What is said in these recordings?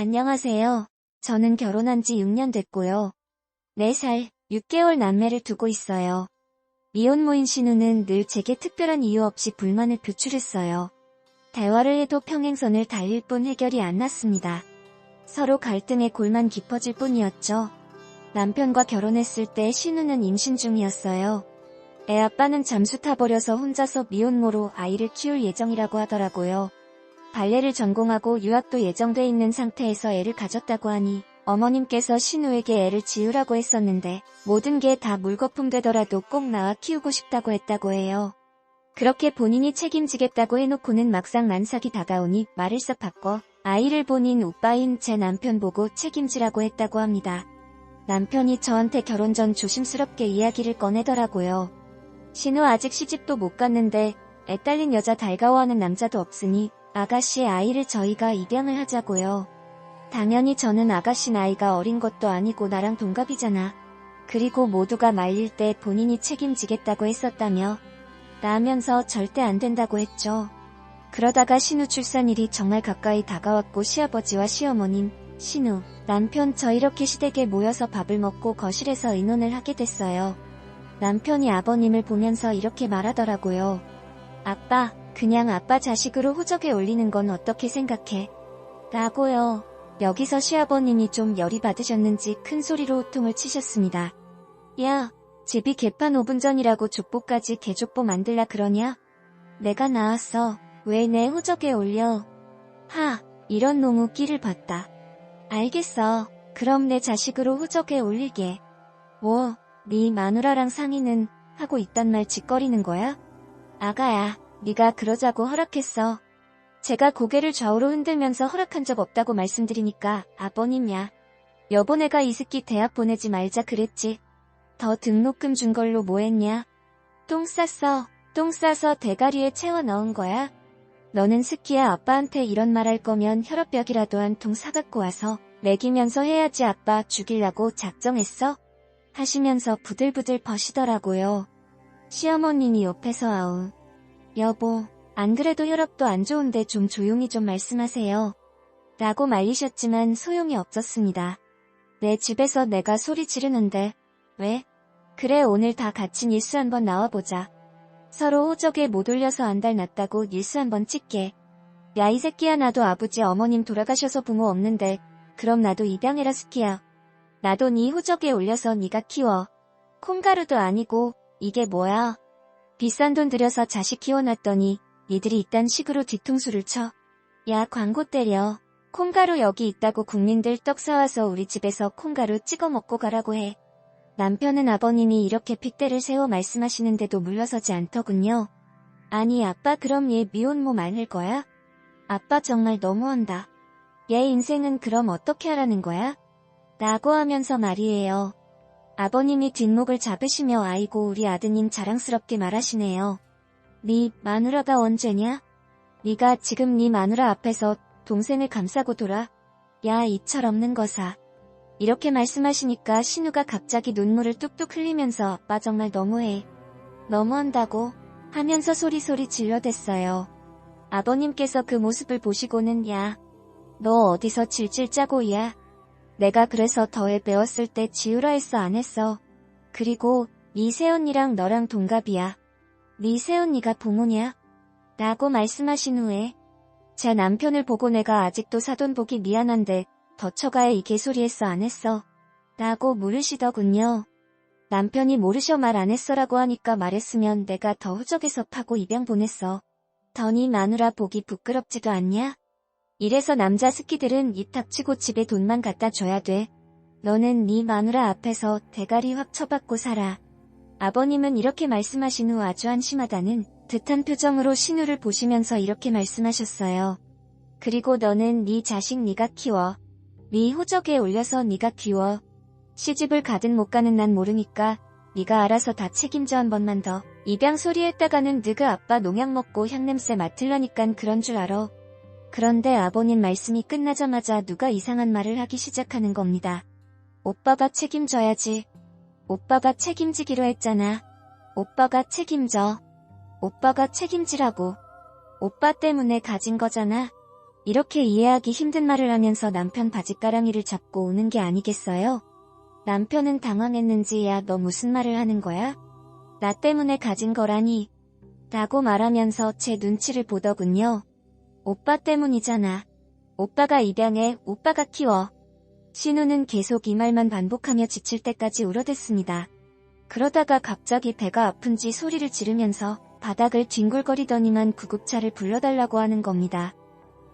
안녕하세요. 저는 결혼한 지 6년 됐고요. 4살, 6개월 남매를 두고 있어요. 미혼모인 신우는 늘 제게 특별한 이유 없이 불만을 표출했어요. 대화를 해도 평행선을 달릴 뿐 해결이 안 났습니다. 서로 갈등의 골만 깊어질 뿐이었죠. 남편과 결혼했을 때 신우는 임신 중이었어요. 애 아빠는 잠수 타버려서 혼자서 미혼모로 아이를 키울 예정이라고 하더라고요. 발레를 전공하고 유학도 예정돼 있는 상태에서 애를 가졌다고 하니 어머님께서 신우에게 애를 지으라고 했었는데 모든 게 다 물거품 되더라도 꼭 낳아 키우고 싶다고 했다고 해요. 그렇게 본인이 책임지겠다고 해놓고는 막상 난삭이 다가오니 말을 싹 바꿔 아이를 본인 오빠인 제 남편 보고 책임지라고 했다고 합니다. 남편이 저한테 결혼 전 조심스럽게 이야기를 꺼내더라고요. 신우 아직 시집도 못 갔는데 애 딸린 여자 달가워하는 남자도 없으니 아가씨의 아이를 저희가 입양을 하자고요. 당연히 저는 아가씨 나이가 어린 것도 아니고 나랑 동갑이잖아. 그리고 모두가 말릴 때 본인이 책임지겠다고 했었다며 나으면서 절대 안 된다고 했죠. 그러다가 신우 출산일이 정말 가까이 다가왔고 시아버지와 시어머님, 신우, 남편 저 이렇게 시댁에 모여서 밥을 먹고 거실에서 의논을 하게 됐어요. 남편이 아버님을 보면서 이렇게 말하더라고요. 아빠, 그냥 아빠 자식으로 호적에 올리는 건 어떻게 생각해? 라고요. 여기서 시아버님이 좀 열이 받으셨는지 큰 소리로 호통을 치셨습니다. 야, 집이 개판 5분 전이라고 족보까지 개족보 만들라 그러냐? 내가 나왔어. 왜 내 호적에 올려? 하, 이런 놈의 끼를 봤다. 알겠어. 그럼 내 자식으로 호적에 올리게. 뭐, 네 마누라랑 상의는 하고 있단 말 짓거리는 거야? 아가야, 네가 그러자고 허락했어. 제가 고개를 좌우로 흔들면서 허락한 적 없다고 말씀드리니까 아버님야. 여보 내가 이 새끼 대학 보내지 말자 그랬지. 더 등록금 준 걸로 뭐 했냐? 똥 쌌어. 똥 싸서 대가리에 채워 넣은 거야? 너는 스키야 아빠한테 이런 말 할 거면 혈압약이라도 한 통 사갖고 와서 먹이면서 해야지 아빠 죽이려고 작정했어? 하시면서 부들부들 버시더라고요. 시어머님이 옆에서 아우. 여보, 안 그래도 혈압도 안 좋은데 좀 조용히 좀 말씀하세요. 라고 말리셨지만 소용이 없었습니다. 내 집에서 내가 소리 지르는데 왜? 그래 오늘 다 같이 뉴스 한번 나와보자. 서로 호적에 못 올려서 한 달 났다고 뉴스 한번 찍게. 야 이 새끼야 나도 아버지 어머님 돌아가셔서 부모 없는데 그럼 나도 입양해라 스키야. 나도 네 호적에 올려서 네가 키워. 콩가루도 아니고 이게 뭐야. 비싼 돈 들여서 자식 키워놨더니 니들이 이딴 식으로 뒤통수를 쳐. 야 광고 때려. 콩가루 여기 있다고 국민들 떡 사와서 우리 집에서 콩가루 찍어 먹고 가라고 해. 남편은 아버님이 이렇게 핏대를 세워 말씀하시는데도 물러서지 않더군요. 아니 아빠 그럼 얘 미혼모 말릴 거야? 아빠 정말 너무한다. 얘 인생은 그럼 어떻게 하라는 거야? 라고 하면서 말이에요. 아버님이 뒷목을 잡으시며 아이고 우리 아드님 자랑스럽게 말하시네요. 네 마누라가 언제냐? 네가 지금 네 마누라 앞에서 동생을 감싸고 돌아? 야 이 철없는 거사. 이렇게 말씀하시니까 신우가 갑자기 눈물을 뚝뚝 흘리면서 아빠 정말 너무해. 너무한다고 하면서 소리소리 질러댔어요. 아버님께서 그 모습을 보시고는 야, 너 어디서 질질 짜고 야. 내가 그래서 더해 배웠을 때 지우라 했어 안 했어. 그리고 네 새언니랑 너랑 동갑이야. 네 새언니가 부모냐? 라고 말씀하신 후에 제 남편을 보고 내가 아직도 사돈 보기 미안한데 더 쳐가야 이 개소리 했어 안 했어? 라고 물으시더군요. 남편이 모르셔 말 안 했어라고 하니까 말했으면 내가 더 후적에서 파고 입양 보냈어. 더니 마누라 보기 부끄럽지도 않냐? 이래서 남자 스키들은 입 닥치고 집에 돈만 갖다 줘야 돼. 너는 네 마누라 앞에서 대가리 확 쳐박고 살아. 아버님은 이렇게 말씀하신 후 아주 한심하다는 듯한 표정으로 신우를 보시면서 이렇게 말씀하셨어요. 그리고 너는 네 자식 네가 키워. 네 호적에 올려서 네가 키워. 시집을 가든 못 가는 난 모르니까 네가 알아서 다 책임져 한 번만 더. 입양 소리 했다가는 너가 아빠 농약 먹고 향냄새 맡으려니깐 그런 줄 알아. 그런데 아버님 말씀이 끝나자마자 누가 이상한 말을 하기 시작하는 겁니다. 오빠가 책임져야지. 오빠가 책임지기로 했잖아. 오빠가 책임져. 오빠가 책임지라고. 오빠 때문에 가진 거잖아. 이렇게 이해하기 힘든 말을 하면서 남편 바짓가랑이를 잡고 우는 게 아니겠어요? 남편은 당황했는지 야, 너 무슨 말을 하는 거야? 나 때문에 가진 거라니? 라고 말하면서 제 눈치를 보더군요. 오빠 때문이잖아. 오빠가 입양해, 오빠가 키워. 신우는 계속 이 말만 반복하며 지칠 때까지 울어댔습니다. 그러다가 갑자기 배가 아픈지 소리를 지르면서 바닥을 뒹굴거리더니만 구급차를 불러달라고 하는 겁니다.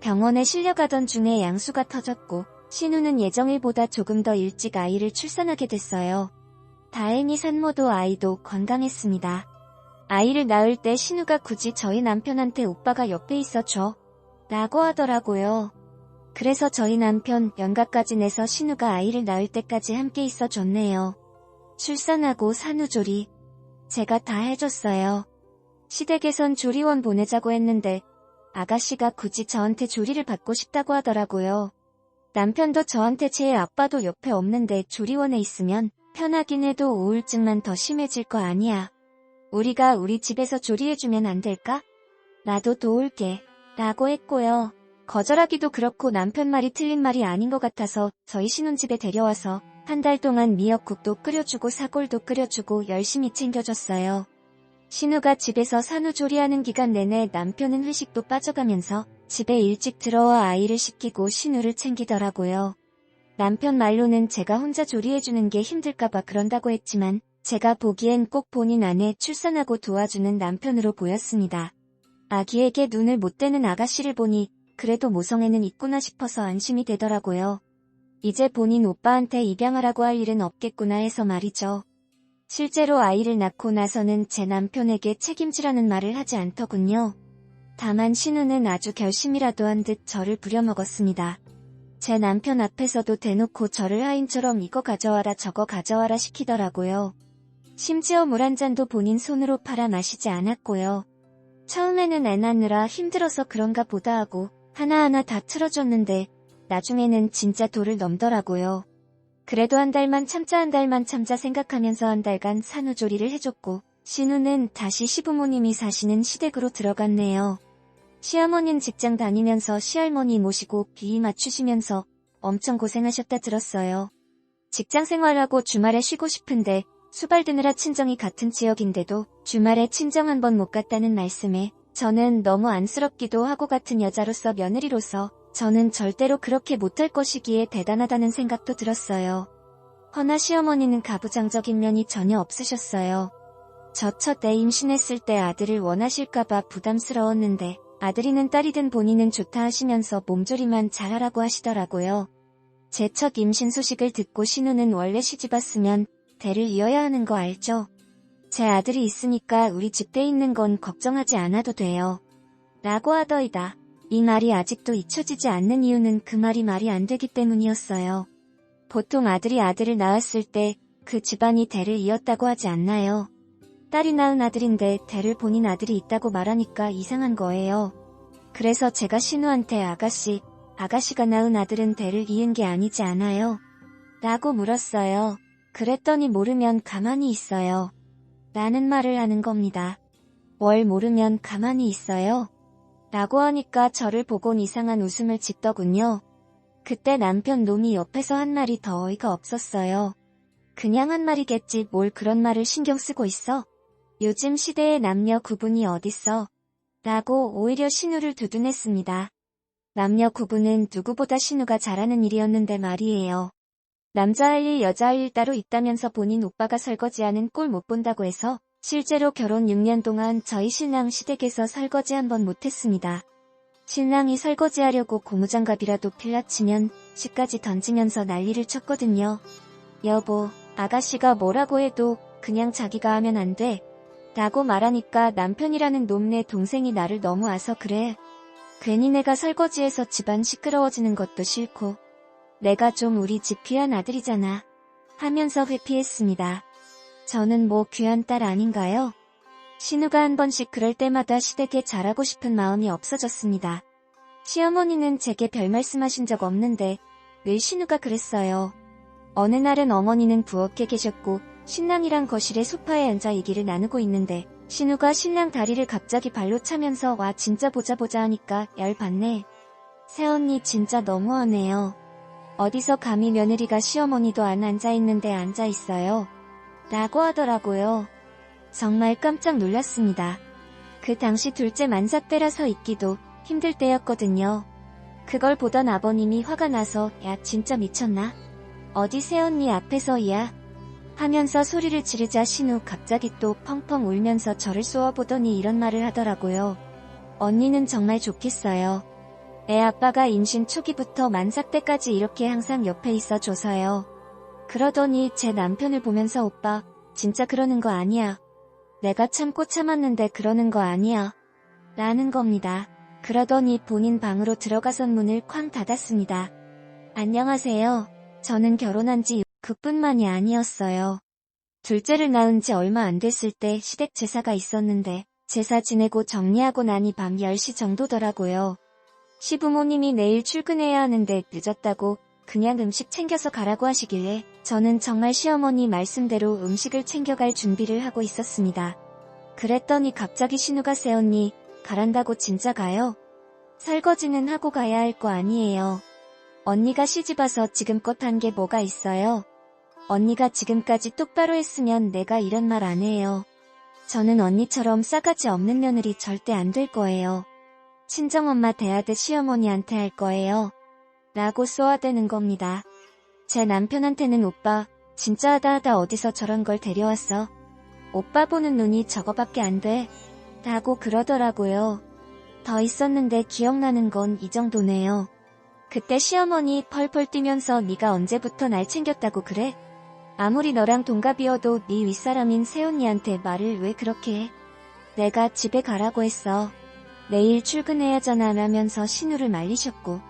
병원에 실려가던 중에 양수가 터졌고 신우는 예정일보다 조금 더 일찍 아이를 출산하게 됐어요. 다행히 산모도 아이도 건강했습니다. 아이를 낳을 때 신우가 굳이 저희 남편한테 오빠가 옆에 있어줘 라고 하더라고요. 그래서 저희 남편 연가까지 내서 신우가 아이를 낳을 때까지 함께 있어줬네요. 출산하고 산후조리 제가 다 해줬어요. 시댁에선 조리원 보내자고 했는데 아가씨가 굳이 저한테 조리를 받고 싶다고 하더라고요. 남편도 저한테 제 아빠도 옆에 없는데 조리원에 있으면 편하긴 해도 우울증만 더 심해질 거 아니야. 우리가 우리 집에서 조리해주면 안 될까? 나도 도울게 라고 했고요. 거절하기도 그렇고 남편 말이 틀린 말이 아닌 것 같아서 저희 신혼집에 데려와서 한 달 동안 미역국도 끓여주고 사골도 끓여주고 열심히 챙겨줬어요. 신우가 집에서 산후조리하는 기간 내내 남편은 회식도 빠져가면서 집에 일찍 들어와 아이를 씻기고 신우를 챙기더라고요. 남편 말로는 제가 혼자 조리해주는 게 힘들까봐 그런다고 했지만 제가 보기엔 꼭 본인 아내 출산하고 도와주는 남편으로 보였습니다. 아기에게 눈을 못 떼는 아가씨를 보니 그래도 모성애는 있구나 싶어서 안심이 되더라고요. 이제 본인 오빠한테 입양하라고 할 일은 없겠구나 해서 말이죠. 실제로 아이를 낳고 나서는 제 남편에게 책임지라는 말을 하지 않더군요. 다만 신우는 아주 결심이라도 한 듯 저를 부려먹었습니다. 제 남편 앞에서도 대놓고 저를 하인처럼 이거 가져와라 저거 가져와라 시키더라고요. 심지어 물 한 잔도 본인 손으로 팔아 마시지 않았고요. 처음에는 애 낳느라 힘들어서 그런가 보다 하고 하나하나 다 틀어줬는데 나중에는 진짜 도를 넘더라고요. 그래도 한 달만 참자 생각하면서 한 달간 산후조리를 해줬고 신우는 다시 시부모님이 사시는 시댁으로 들어갔네요. 시어머니는 직장 다니면서 시할머니 모시고 비위 맞추시면서 엄청 고생하셨다 들었어요. 직장 생활하고 주말에 쉬고 싶은데 수발 드느라 친정이 같은 지역인데도 주말에 친정 한 번 못 갔다는 말씀에 저는 너무 안쓰럽기도 하고 같은 여자로서 며느리로서 저는 절대로 그렇게 못할 것이기에 대단하다는 생각도 들었어요. 허나 시어머니는 가부장적인 면이 전혀 없으셨어요. 저 첫 애 임신했을 때 아들을 원하실까봐 부담스러웠는데 아들이든 딸이든 본인은 좋다 하시면서 몸조리만 잘하라고 하시더라고요. 제 첫 임신 소식을 듣고 신우는 원래 시집 왔으면 대를 이어야 하는 거 알죠? 제 아들이 있으니까 우리 집에 있는 건 걱정하지 않아도 돼요. 라고 하더이다. 이 말이 아직도 잊혀지지 않는 이유는 그 말이 안 되기 때문이었어요. 보통 아들을 낳았을 때 그 집안이 대를 이었다고 하지 않나요? 딸이 낳은 아들인데 대를 본인 아들이 있다고 말하니까 이상한 거예요. 그래서 제가 신우한테 아가씨가 낳은 아들은 대를 이은 게 아니지 않아요? 라고 물었어요. 그랬더니 모르면 가만히 있어요. 라는 말을 하는 겁니다. 뭘 모르면 가만히 있어요? 라고 하니까 저를 보곤 이상한 웃음을 짓더군요. 그때 남편 놈이 옆에서 한 말이 더 어이가 없었어요. 그냥 한 말이겠지 뭘 그런 말을 신경 쓰고 있어? 요즘 시대에 남녀 구분이 어딨어? 라고 오히려 신우를 두둔했습니다. 남녀 구분은 누구보다 신우가 잘하는 일이었는데 말이에요. 남자 할 일 여자 할 일 따로 있다면서 본인 오빠가 설거지하는 꼴 못 본다고 해서 실제로 결혼 6년 동안 저희 신랑 시댁에서 설거지 한 번 못했습니다. 신랑이 설거지하려고 고무장갑이라도 필라치면 씨까지 던지면서 난리를 쳤거든요. 여보, 아가씨가 뭐라고 해도 그냥 자기가 하면 안 돼. 라고 말하니까 남편이라는 놈네 동생이 나를 너무 아서 그래. 괜히 내가 설거지해서 집안 시끄러워지는 것도 싫고 내가 좀 우리 집 귀한 아들이잖아 하면서 회피했습니다. 저는 뭐 귀한 딸 아닌가요? 신우가 한 번씩 그럴 때마다 시댁에 잘하고 싶은 마음이 없어졌습니다. 시어머니는 제게 별 말씀하신 적 없는데 늘 신우가 그랬어요. 어느 날은 어머니는 부엌에 계셨고 신랑이랑 거실에 소파에 앉아 얘기를 나누고 있는데 신우가 신랑 다리를 갑자기 발로 차면서 와 진짜 보자 하니까 열받네. 새언니 진짜 너무하네요. 어디서 감히 며느리가 시어머니도 안 앉아있는데 앉아있어요. 라고 하더라고요. 정말 깜짝 놀랐습니다. 그 당시 둘째 만삭 때라서 있기도 힘들 때였거든요. 그걸 보던 아버님이 화가 나서 야 진짜 미쳤나? 어디 새언니 앞에서 야 하면서 소리를 지르자 신우 갑자기 또 펑펑 울면서 저를 쏘아보더니 이런 말을 하더라고요. 언니는 정말 좋겠어요. 애 아빠가 임신 초기부터 만삭 때까지 이렇게 항상 옆에 있어줘서요. 그러더니 제 남편을 보면서 오빠 진짜 그러는 거 아니야. 내가 참고 참았는데 그러는 거 아니야. 라는 겁니다. 그러더니 본인 방으로 들어가선 문을 쾅 닫았습니다. 안녕하세요. 저는 결혼한 지 그뿐만이 아니었어요. 둘째를 낳은 지 얼마 안 됐을 때 시댁 제사가 있었는데 제사 지내고 정리하고 나니 밤 10시 정도더라고요. 시부모님이 내일 출근해야 하는데 늦었다고 그냥 음식 챙겨서 가라고 하시길래 저는 정말 시어머니 말씀대로 음식을 챙겨갈 준비를 하고 있었습니다. 그랬더니 갑자기 신우가 새언니 가란다고 진짜 가요? 설거지는 하고 가야 할 거 아니에요. 언니가 시집와서 지금껏 한 게 뭐가 있어요? 언니가 지금까지 똑바로 했으면 내가 이런 말 안 해요. 저는 언니처럼 싸가지 없는 며느리 절대 안 될 거예요. 친정엄마 대하듯 시어머니한테 할 거예요. 라고 쏘아대는 겁니다. 제 남편한테는 오빠 진짜 하다 어디서 저런 걸 데려왔어? 오빠 보는 눈이 저거밖에 안 돼. 라고 그러더라고요. 더 있었는데 기억나는 건 이 정도네요. 그때 시어머니 펄펄 뛰면서 네가 언제부터 날 챙겼다고 그래? 아무리 너랑 동갑이어도 네 윗사람인 새언니한테 말을 왜 그렇게 해? 내가 집에 가라고 했어. 내일 출근해야잖아 라면서 신우를 말리셨고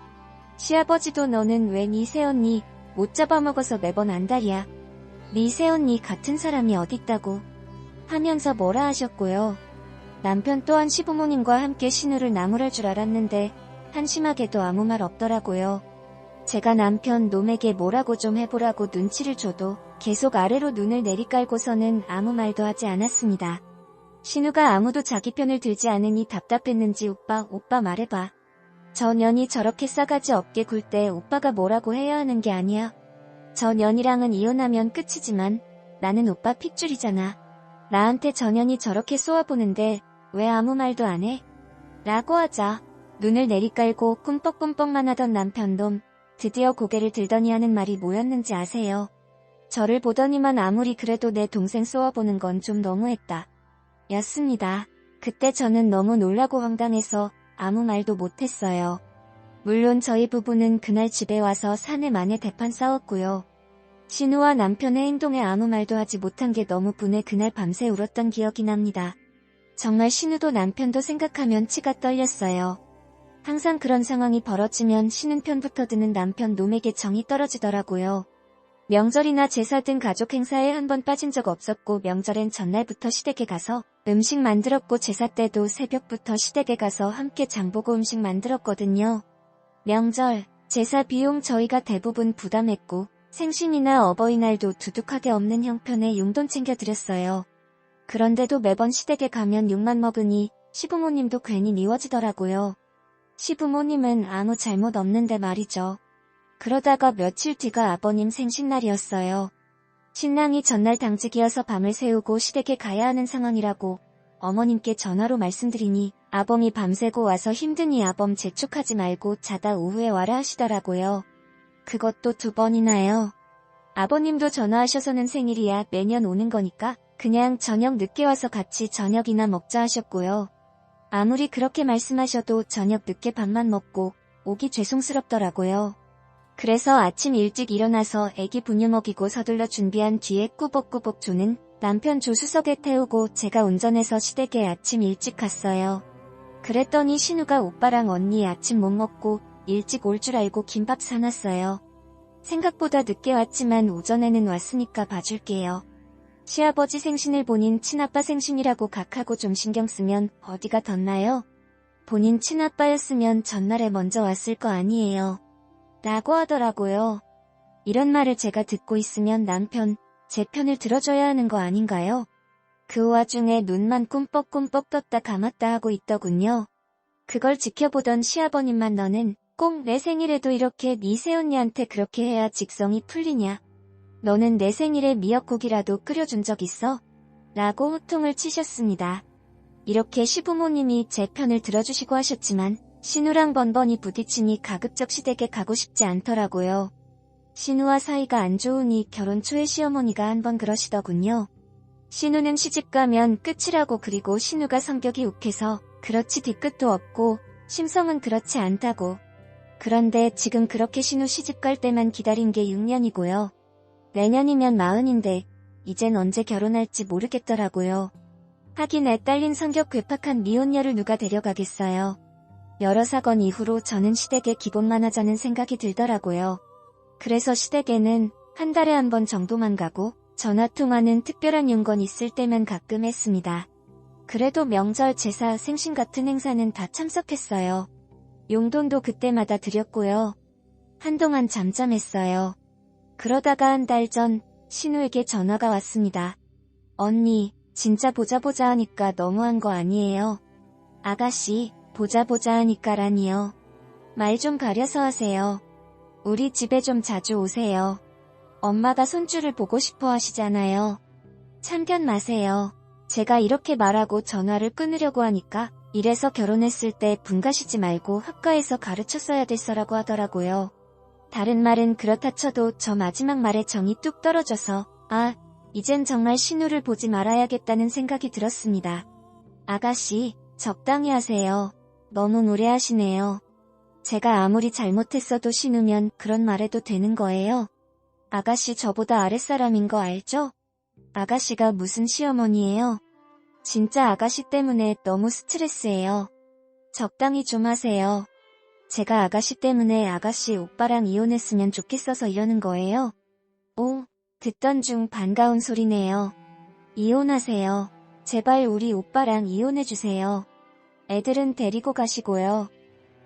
시아버지도 너는 왜 네 새언니 못 잡아먹어서 매번 안달이야. 네 새언니 같은 사람이 어딨다고 하면서 뭐라 하셨고요. 남편 또한 시부모님과 함께 신우를 나무랄 줄 알았는데 한심하게도 아무 말 없더라고요. 제가 남편 놈에게 뭐라고 좀 해보라고 눈치를 줘도 계속 아래로 눈을 내리깔고서는 아무 말도 하지 않았습니다. 신우가 아무도 자기 편을 들지 않으니 답답했는지 오빠 말해봐. 저 년이 저렇게 싸가지 없게 굴 때 오빠가 뭐라고 해야 하는 게 아니야. 저 년이랑은 이혼하면 끝이지만 나는 오빠 핏줄이잖아. 나한테 저 년이 저렇게 쏘아보는데 왜 아무 말도 안 해? 라고 하자 눈을 내리깔고 꿈뻑꿈뻑만 하던 남편놈 드디어 고개를 들더니 하는 말이 뭐였는지 아세요? 저를 보더니만 아무리 그래도 내 동생 쏘아보는 건 좀 너무했다. 였습니다. 그때 저는 너무 놀라고 황당해서 아무 말도 못했어요. 물론 저희 부부는 그날 집에 와서 사내 만에 대판 싸웠고요. 신우와 남편의 행동에 아무 말도 하지 못한 게 너무 분해 그날 밤새 울었던 기억이 납니다. 정말 신우도 남편도 생각하면 치가 떨렸어요. 항상 그런 상황이 벌어지면 신은 편부터 드는 남편 놈에게 정이 떨어지더라고요. 명절이나 제사 등 가족 행사에 한 번 빠진 적 없었고 명절엔 전날부터 시댁에 가서 음식 만들었고 제사 때도 새벽부터 시댁에 가서 함께 장보고 음식 만들었거든요. 명절, 제사 비용 저희가 대부분 부담했고 생신이나 어버이날도 두둑하게 없는 형편에 용돈 챙겨드렸어요. 그런데도 매번 시댁에 가면 욕만 먹으니 시부모님도 괜히 미워지더라고요. 시부모님은 아무 잘못 없는데 말이죠. 그러다가 며칠 뒤가 아버님 생신날이었어요. 신랑이 전날 당직이어서 밤을 새우고 시댁에 가야 하는 상황이라고 어머님께 전화로 말씀드리니 아범이 밤새고 와서 힘드니 아범 재촉하지 말고 자다 오후에 와라 하시더라고요. 그것도 2번이나요. 아버님도 전화하셔서는 생일이야 매년 오는 거니까 그냥 저녁 늦게 와서 같이 저녁이나 먹자 하셨고요. 아무리 그렇게 말씀하셔도 저녁 늦게 밥만 먹고 오기 죄송스럽더라고요. 그래서 아침 일찍 일어나서 애기 분유 먹이고 서둘러 준비한 뒤에 꾸벅꾸벅 조는 남편 조수석에 태우고 제가 운전해서 시댁에 아침 일찍 갔어요. 그랬더니 신우가 오빠랑 언니 아침 못 먹고 일찍 올 줄 알고 김밥 사놨어요. 생각보다 늦게 왔지만 오전에는 왔으니까 봐줄게요. 시아버지 생신을 본인 친아빠 생신이라고 각하고 좀 신경 쓰면 어디가 덧나요? 본인 친아빠였으면 전날에 먼저 왔을 거 아니에요. 라고 하더라고요. 이런 말을 제가 듣고 있으면 남편, 제 편을 들어줘야 하는 거 아닌가요? 그 와중에 눈만 꿈뻑꿈뻑 떴다 감았다 하고 있더군요. 그걸 지켜보던 시아버님만 너는 꼭 내 생일에도 이렇게 네 새언니한테 그렇게 해야 직성이 풀리냐? 너는 내 생일에 미역국이라도 끓여준 적 있어? 라고 호통을 치셨습니다. 이렇게 시부모님이 제 편을 들어주시고 하셨지만 신우랑 번번이 부딪히니 가급적 시댁에 가고 싶지 않더라고요. 신우와 사이가 안 좋으니 결혼 초에 시어머니가 한번 그러시더군요. 신우는 시집가면 끝이라고. 그리고 신우가 성격이 욱해서 그렇지 뒤끝도 없고 심성은 그렇지 않다고. 그런데 지금 그렇게 신우 시집갈 때만 기다린 게 6년이고요. 내년이면 40인데 이젠 언제 결혼할지 모르겠더라고요. 하긴 애 딸린 성격 괴팍한 미혼녀를 누가 데려가겠어요. 여러 사건 이후로 저는 시댁에 기본만 하자는 생각이 들더라고요. 그래서 시댁에는 한 달에 한 번 정도만 가고 전화통화는 특별한 용건 있을 때만 가끔 했습니다. 그래도 명절, 제사, 생신 같은 행사는 다 참석했어요. 용돈도 그때마다 드렸고요. 한동안 잠잠했어요. 그러다가 한 달 전 신우에게 전화가 왔습니다. 언니, 진짜 보자 하니까 너무한 거 아니에요? 아가씨, 보자 하니까라니요. 말 좀 가려서 하세요. 우리 집에 좀 자주 오세요. 엄마가 손주를 보고 싶어 하시잖아요. 참견 마세요. 제가 이렇게 말하고 전화를 끊으려고 하니까 이래서 결혼했을 때 분가시지 말고 학과에서 가르쳤어야 됐어라고 하더라고요. 다른 말은 그렇다 쳐도 저 마지막 말에 정이 뚝 떨어져서 이젠 정말 신우를 보지 말아야겠다는 생각이 들었습니다. 아가씨, 적당히 하세요. 너무 무례하시네요. 제가 아무리 잘못했어도 신우면 그런 말해도 되는 거예요? 아가씨 저보다 아랫사람인 거 알죠? 아가씨가 무슨 시어머니예요? 진짜 아가씨 때문에 너무 스트레스예요. 적당히 좀 하세요. 제가 아가씨 때문에 아가씨 오빠랑 이혼했으면 좋겠어서 이러는 거예요? 오, 듣던 중 반가운 소리네요. 이혼하세요. 제발 우리 오빠랑 이혼해주세요. 애들은 데리고 가시고요.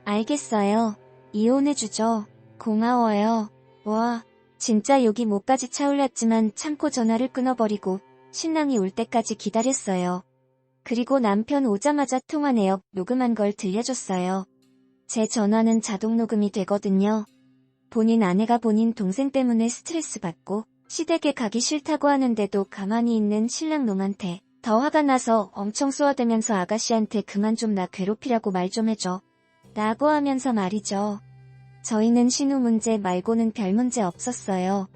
알겠어요. 이혼해주죠. 고마워요. 와, 진짜 욕이 목까지 차올랐지만 참고 전화를 끊어버리고 신랑이 올 때까지 기다렸어요. 그리고 남편 오자마자 통화 내역 녹음한 걸 들려줬어요. 제 전화는 자동 녹음이 되거든요. 본인 아내가 본인 동생 때문에 스트레스 받고 시댁에 가기 싫다고 하는데도 가만히 있는 신랑 놈한테 더 화가 나서 엄청 쏘아대면서 아가씨한테 그만 좀 나 괴롭히라고 말 좀 해줘. 라고 하면서 말이죠. 저희는 신우 문제 말고는 별 문제 없었어요.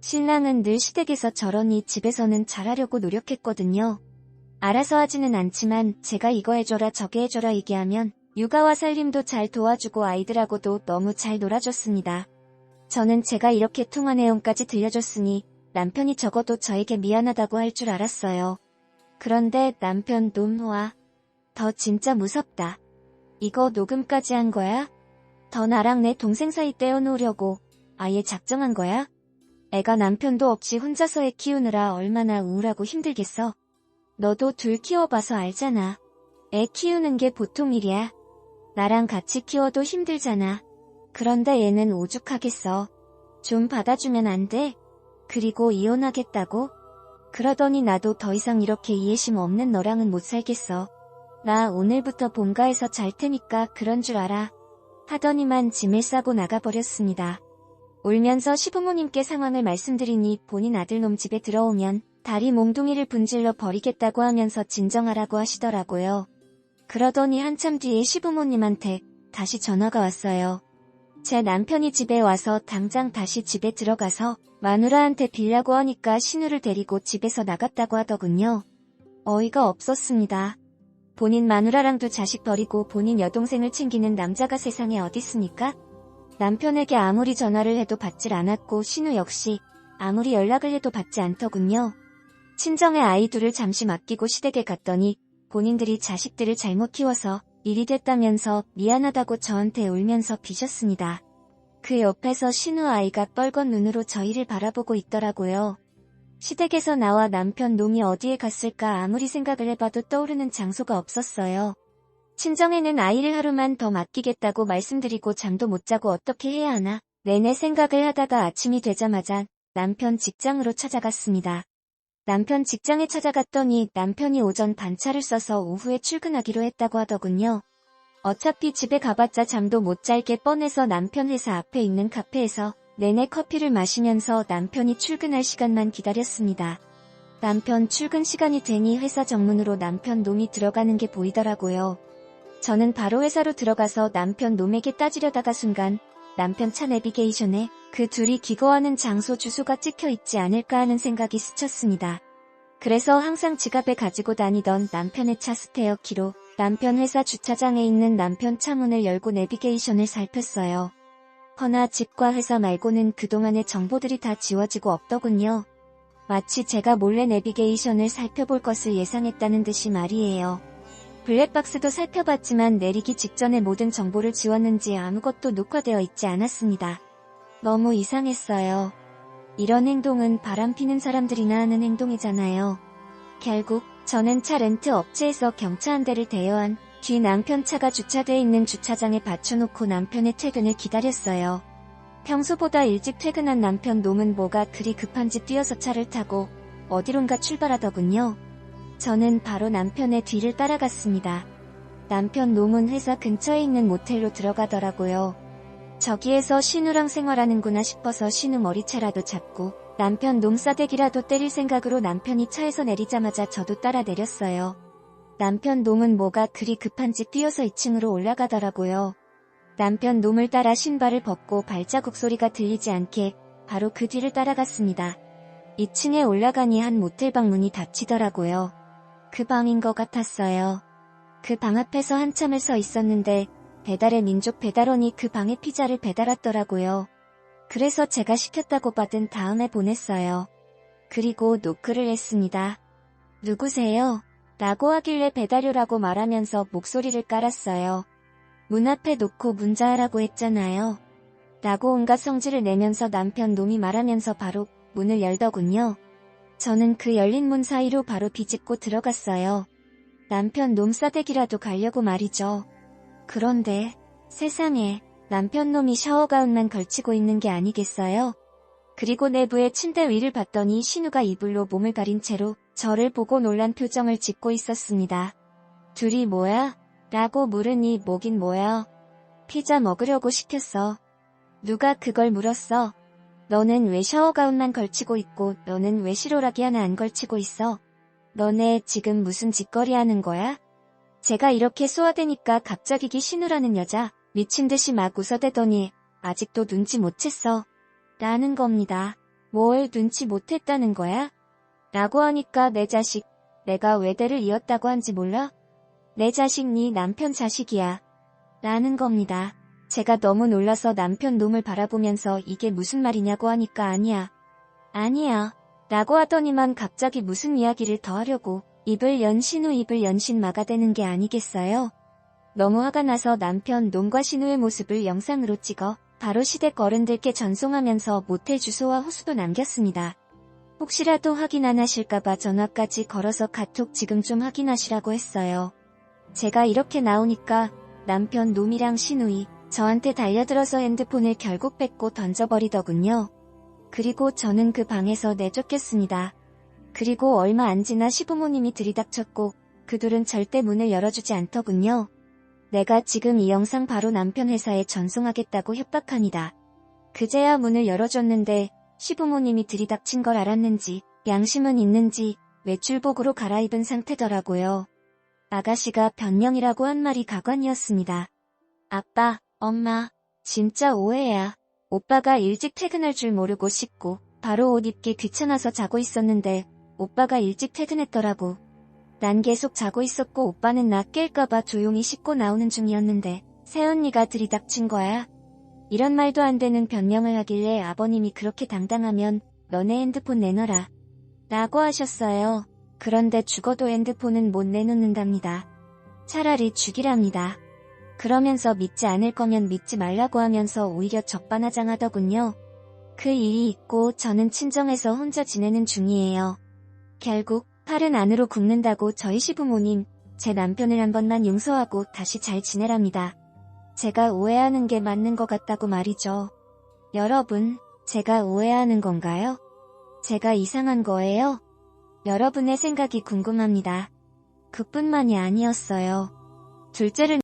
신랑은 늘 시댁에서 저러니 집에서는 잘하려고 노력했거든요. 알아서 하지는 않지만 제가 이거 해줘라 저게 해줘라 얘기하면 육아와 살림도 잘 도와주고 아이들하고도 너무 잘 놀아줬습니다. 저는 제가 이렇게 통화 내용까지 들려줬으니 남편이 적어도 저에게 미안하다고 할 줄 알았어요. 그런데 남편 놈와 더 진짜 무섭다. 이거 녹음까지 한 거야? 더 나랑 내 동생 사이 떼어놓으려고 아예 작정한 거야? 애가 남편도 없이 혼자서 애 키우느라 얼마나 우울하고 힘들겠어. 너도 둘 키워봐서 알잖아. 애 키우는 게 보통 일이야. 나랑 같이 키워도 힘들잖아. 그런데 얘는 오죽하겠어. 좀 받아주면 안 돼? 그리고 이혼하겠다고? 그러더니 나도 더 이상 이렇게 이해심 없는 너랑은 못 살겠어. 나 오늘부터 본가에서 잘 테니까 그런 줄 알아. 하더니만 짐을 싸고 나가버렸습니다. 울면서 시부모님께 상황을 말씀드리니 본인 아들놈 집에 들어오면 다리 몽둥이를 분질러 버리겠다고 하면서 진정하라고 하시더라고요. 그러더니 한참 뒤에 시부모님한테 다시 전화가 왔어요. 제 남편이 집에 와서 당장 다시 집에 들어가서 마누라한테 빌라고 하니까 신우를 데리고 집에서 나갔다고 하더군요. 어이가 없었습니다. 본인 마누라랑도 자식 버리고 본인 여동생을 챙기는 남자가 세상에 어딨습니까? 남편에게 아무리 전화를 해도 받질 않았고 신우 역시 아무리 연락을 해도 받지 않더군요. 친정의 아이 둘을 잠시 맡기고 시댁에 갔더니 본인들이 자식들을 잘못 키워서 일이 됐다면서 미안하다고 저한테 울면서 비셨습니다. 그 옆에서 신우 아이가 뻘건 눈으로 저희를 바라보고 있더라고요. 시댁에서 나와 남편 놈이 어디에 갔을까 아무리 생각을 해봐도 떠오르는 장소가 없었어요. 친정에는 아이를 하루만 더 맡기겠다고 말씀드리고 잠도 못 자고 어떻게 해야 하나 내내 생각을 하다가 아침이 되자마자 남편 직장으로 찾아갔습니다. 남편 직장에 찾아갔더니 남편이 오전 반차를 써서 오후에 출근하기로 했다고 하더군요. 어차피 집에 가봤자 잠도 못 잘 게 뻔해서 남편 회사 앞에 있는 카페에서 내내 커피를 마시면서 남편이 출근할 시간만 기다렸습니다. 남편 출근 시간이 되니 회사 정문으로 남편 놈이 들어가는 게 보이더라고요. 저는 바로 회사로 들어가서 남편 놈에게 따지려다가 순간 남편 차 내비게이션에 그 둘이 기거하는 장소 주소가 찍혀 있지 않을까 하는 생각이 스쳤습니다. 그래서 항상 지갑에 가지고 다니던 남편의 차 스페어 키로 남편 회사 주차장에 있는 남편 차 문을 열고 내비게이션을 살폈어요. 허나 집과 회사 말고는 그동안의 정보들이 다 지워지고 없더군요. 마치 제가 몰래 내비게이션을 살펴볼 것을 예상했다는 듯이 말이에요. 블랙박스도 살펴봤지만 내리기 직전에 모든 정보를 지웠는지 아무것도 녹화되어 있지 않았습니다. 너무 이상했어요. 이런 행동은 바람피는 사람들이나 하는 행동이잖아요. 결국 저는 차 렌트 업체에서 경차 한 대를 대여한 뒤 남편 차가 주차돼 있는 주차장에 받쳐놓고 남편의 퇴근을 기다렸어요. 평소보다 일찍 퇴근한 남편 놈은 뭐가 그리 급한지 뛰어서 차를 타고 어디론가 출발하더군요. 저는 바로 남편의 뒤를 따라갔습니다. 남편 놈은 회사 근처에 있는 모텔로 들어가더라고요. 저기에서 신우랑 생활하는구나 싶어서 신우 머리채라도 잡고 남편 놈 싸대기라도 때릴 생각으로 남편이 차에서 내리자마자 저도 따라 내렸어요. 남편 놈은 뭐가 그리 급한지 뛰어서 2층으로 올라가더라고요. 남편 놈을 따라 신발을 벗고 발자국 소리가 들리지 않게 바로 그 뒤를 따라갔습니다. 2층에 올라가니 한 모텔 방 문이 닫히더라고요. 그 방인 것 같았어요. 그 방 앞에서 한참을 서 있었는데 배달의 민족 배달원이 그 방에 피자를 배달 왔더라고요. 그래서 제가 시켰다고 받은 다음에 보냈어요. 그리고 노크를 했습니다. 누구세요? 라고 하길래 배달료라고 말하면서 목소리를 깔았어요. 문 앞에 놓고 문자하라고 했잖아요. 라고 온갖 성질을 내면서 남편 놈이 말하면서 바로 문을 열더군요. 저는 그 열린 문 사이로 바로 비집고 들어갔어요. 남편 놈 싸대기라도 가려고 말이죠. 그런데 세상에 남편 놈이 샤워가운만 걸치고 있는 게 아니겠어요? 그리고 내부의 침대 위를 봤더니 신우가 이불로 몸을 가린 채로 저를 보고 놀란 표정을 짓고 있었습니다. 둘이 뭐야? 라고 물으니 뭐긴 뭐야. 피자 먹으려고 시켰어. 누가 그걸 물었어? 너는 왜 샤워가운만 걸치고 있고 너는 왜 시로라기 하나 안 걸치고 있어? 너네 지금 무슨 짓거리 하는 거야? 제가 이렇게 쏘아대니까 갑자기 신우라는 여자 미친듯이 막 웃어대더니 아직도 눈치 못 챘어. 라는 겁니다. 뭘 눈치 못했다는 거야? 라고 하니까 내 자식, 내가 외대를 이었다고 한지 몰라? 내 자식 네 남편 자식이야. 라는 겁니다. 제가 너무 놀라서 남편 놈을 바라보면서 이게 무슨 말이냐고 하니까 아니야. 라고 하더니만 갑자기 무슨 이야기를 더 하려고 입을 연 신우 입을 연 신마가 되는 게 아니겠어요? 너무 화가 나서 남편 놈과 신우의 모습을 영상으로 찍어 바로 시댁 어른들께 전송하면서 모텔 주소와 호수도 남겼습니다. 혹시라도 확인 안 하실까봐 전화까지 걸어서 카톡 지금 좀 확인하시라고 했어요. 제가 이렇게 나오니까 남편 놈이랑 신우이 저한테 달려들어서 핸드폰을 결국 뺏고 던져버리더군요. 그리고 저는 그 방에서 내쫓겼습니다. 그리고 얼마 안 지나 시부모님이 들이닥쳤고 그 둘은 절대 문을 열어주지 않더군요. 내가 지금 이 영상 바로 남편 회사에 전송하겠다고 협박합니다. 그제야 문을 열어줬는데 시부모님이 들이닥친 걸 알았는지 양심은 있는지 외출복으로 갈아입은 상태더라고요. 아가씨가 변명이라고 한 말이 가관이었습니다. 아빠, 엄마, 진짜 오해야. 오빠가 일찍 퇴근할 줄 모르고 씻고 바로 옷 입기 귀찮아서 자고 있었는데 오빠가 일찍 퇴근했더라고. 난 계속 자고 있었고 오빠는 나 깰까봐 조용히 씻고 나오는 중이었는데 새언니가 들이닥친 거야. 이런 말도 안 되는 변명을 하길래 아버님이 그렇게 당당하면 너네 핸드폰 내놔라. 라고 하셨어요. 그런데 죽어도 핸드폰은 못 내놓는답니다. 차라리 죽이랍니다. 그러면서 믿지 않을 거면 믿지 말라고 하면서 오히려 적반하장하더군요. 그 일이 있고 저는 친정에서 혼자 지내는 중이에요. 결국 팔은 안으로 굽는다고 저희 시부모님, 제 남편을 한 번만 용서하고 다시 잘 지내랍니다. 제가 오해하는 게 맞는 것 같다고 말이죠. 여러분, 제가 오해하는 건가요? 제가 이상한 거예요? 여러분의 생각이 궁금합니다. 그뿐만이 아니었어요. 둘째를